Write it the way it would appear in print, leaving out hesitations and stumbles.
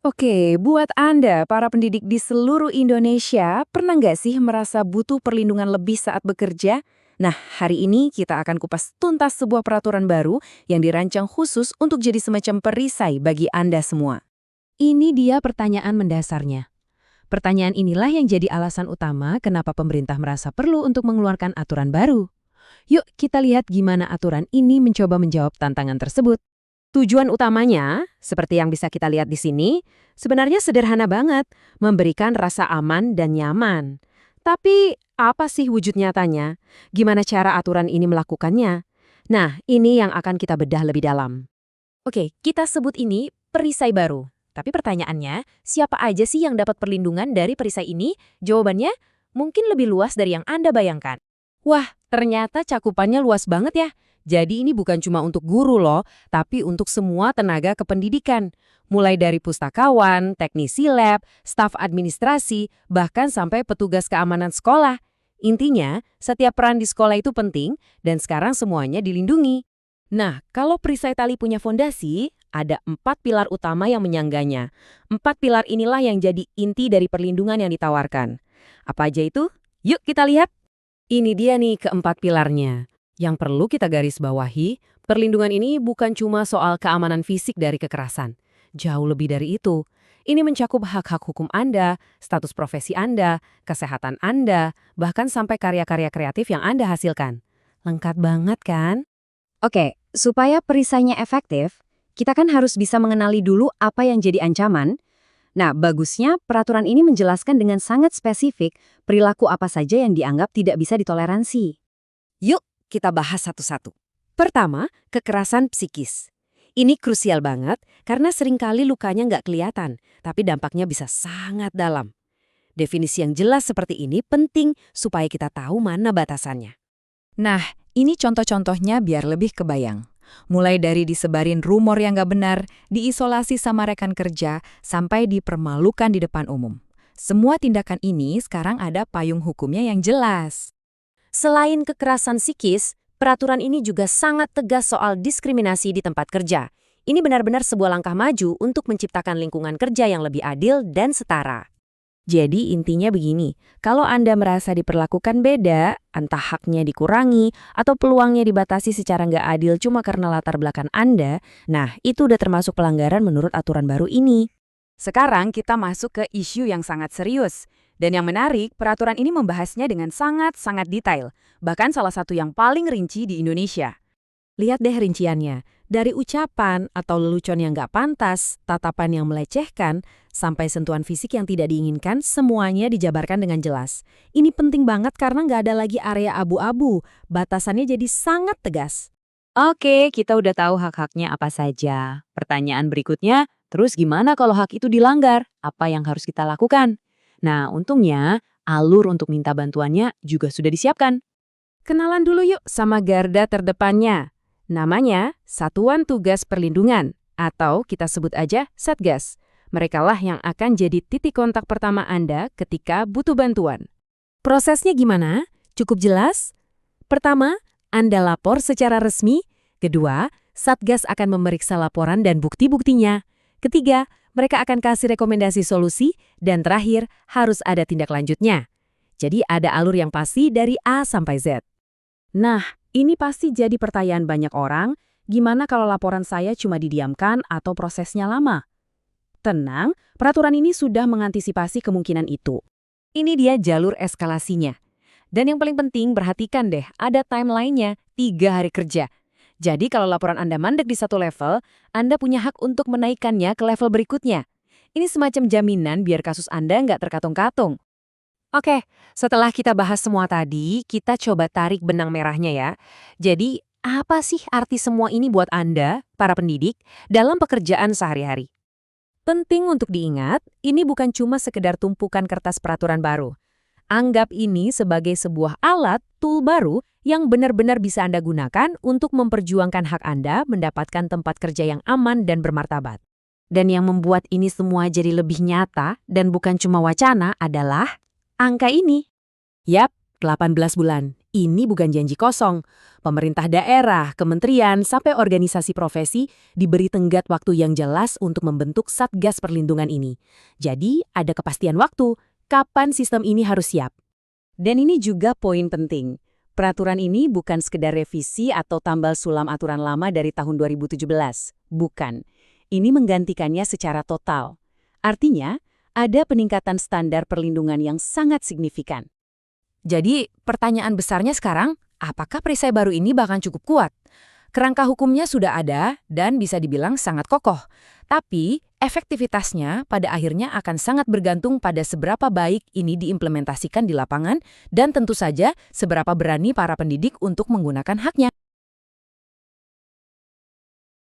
Oke, buat Anda, para pendidik di seluruh Indonesia, pernah nggak sih merasa butuh perlindungan lebih saat bekerja? Nah, hari ini kita akan kupas tuntas sebuah peraturan baru yang dirancang khusus untuk jadi semacam perisai bagi Anda semua. Ini dia pertanyaan mendasarnya. Pertanyaan inilah yang jadi alasan utama kenapa pemerintah merasa perlu untuk mengeluarkan aturan baru. Yuk kita lihat gimana aturan ini mencoba menjawab tantangan tersebut. Tujuan utamanya, seperti yang bisa kita lihat di sini, sebenarnya sederhana banget, memberikan rasa aman dan nyaman. Tapi, apa sih wujud nyatanya? Gimana cara aturan ini melakukannya? Nah, ini yang akan kita bedah lebih dalam. Oke, kita sebut ini perisai baru. Tapi pertanyaannya, siapa aja sih yang dapat perlindungan dari perisai ini? Jawabannya, mungkin lebih luas dari yang Anda bayangkan. Wah, ternyata cakupannya luas banget ya. Jadi ini bukan cuma untuk guru loh, tapi untuk semua tenaga kependidikan. Mulai dari pustakawan, teknisi lab, staf administrasi, bahkan sampai petugas keamanan sekolah. Intinya, setiap peran di sekolah itu penting dan sekarang semuanya dilindungi. Nah, kalau perisai tali punya fondasi, ada 4 pilar utama yang menyangganya. 4 pilar inilah yang jadi inti dari perlindungan yang ditawarkan. Apa aja itu? Yuk kita lihat. Ini dia nih keempat pilarnya. Yang perlu kita garis bawahi, perlindungan ini bukan cuma soal keamanan fisik dari kekerasan. Jauh lebih dari itu. Ini mencakup hak-hak hukum Anda, status profesi Anda, kesehatan Anda, bahkan sampai karya-karya kreatif yang Anda hasilkan. Lengkap banget kan? Oke, supaya perisainya efektif, kita kan harus bisa mengenali dulu apa yang jadi ancaman. Nah, bagusnya peraturan ini menjelaskan dengan sangat spesifik perilaku apa saja yang dianggap tidak bisa ditoleransi. Yuk, kita bahas satu-satu. Pertama, kekerasan psikis. Ini krusial banget karena seringkali lukanya nggak kelihatan, tapi dampaknya bisa sangat dalam. Definisi yang jelas seperti ini penting supaya kita tahu mana batasannya. Nah, ini contoh-contohnya biar lebih kebayang. Mulai dari disebarin rumor yang nggak benar, diisolasi sama rekan kerja, sampai dipermalukan di depan umum. Semua tindakan ini sekarang ada payung hukumnya yang jelas. Selain kekerasan psikis, peraturan ini juga sangat tegas soal diskriminasi di tempat kerja. Ini benar-benar sebuah langkah maju untuk menciptakan lingkungan kerja yang lebih adil dan setara. Jadi intinya begini, kalau Anda merasa diperlakukan beda, entah haknya dikurangi atau peluangnya dibatasi secara nggak adil cuma karena latar belakang Anda, nah itu udah termasuk pelanggaran menurut aturan baru ini. Sekarang kita masuk ke isu yang sangat serius. Dan yang menarik, peraturan ini membahasnya dengan sangat-sangat detail, bahkan salah satu yang paling rinci di Indonesia. Lihat deh rinciannya, dari ucapan atau lelucon yang nggak pantas, tatapan yang melecehkan, sampai sentuhan fisik yang tidak diinginkan, semuanya dijabarkan dengan jelas. Ini penting banget karena nggak ada lagi area abu-abu, batasannya jadi sangat tegas. Oke, kita udah tahu hak-haknya apa saja. Pertanyaan berikutnya, terus gimana kalau hak itu dilanggar? Apa yang harus kita lakukan? Nah, untungnya alur untuk minta bantuannya juga sudah disiapkan. Kenalan dulu yuk sama garda terdepannya. Namanya Satuan Tugas Perlindungan, atau kita sebut aja Satgas. Merekalah yang akan jadi titik kontak pertama Anda ketika butuh bantuan. Prosesnya gimana? Cukup jelas? Pertama, Anda lapor secara resmi. Kedua, Satgas akan memeriksa laporan dan bukti-buktinya. Ketiga, mereka akan kasih rekomendasi solusi. Dan terakhir, harus ada tindak lanjutnya. Jadi ada alur yang pasti dari A sampai Z. Nah, ini pasti jadi pertanyaan banyak orang, gimana kalau laporan saya cuma didiamkan atau prosesnya lama? Tenang, peraturan ini sudah mengantisipasi kemungkinan itu. Ini dia jalur eskalasinya. Dan yang paling penting, perhatikan deh, ada timeline-nya, 3 hari kerja. Jadi kalau laporan Anda mandek di satu level, Anda punya hak untuk menaikkannya ke level berikutnya. Ini semacam jaminan biar kasus Anda nggak terkatung-katung. Oke, setelah kita bahas semua tadi, kita coba tarik benang merahnya ya. Jadi, apa sih arti semua ini buat Anda, para pendidik, dalam pekerjaan sehari-hari? Penting untuk diingat, ini bukan cuma sekedar tumpukan kertas peraturan baru. Anggap ini sebagai sebuah alat, tool baru, yang benar-benar bisa Anda gunakan untuk memperjuangkan hak Anda mendapatkan tempat kerja yang aman dan bermartabat. Dan yang membuat ini semua jadi lebih nyata dan bukan cuma wacana adalah angka ini. Yap, 18 bulan. Ini bukan janji kosong. Pemerintah daerah, kementerian, sampai organisasi profesi diberi tenggat waktu yang jelas untuk membentuk Satgas Perlindungan ini. Jadi, ada kepastian waktu kapan sistem ini harus siap. Dan ini juga poin penting. Peraturan ini bukan sekedar revisi atau tambal sulam aturan lama dari tahun 2017. Bukan. Ini menggantikannya secara total. Artinya, ada peningkatan standar perlindungan yang sangat signifikan. Jadi, pertanyaan besarnya sekarang, apakah perisai baru ini bahkan cukup kuat? Kerangka hukumnya sudah ada dan bisa dibilang sangat kokoh. Tapi, efektivitasnya pada akhirnya akan sangat bergantung pada seberapa baik ini diimplementasikan di lapangan dan tentu saja seberapa berani para pendidik untuk menggunakan haknya.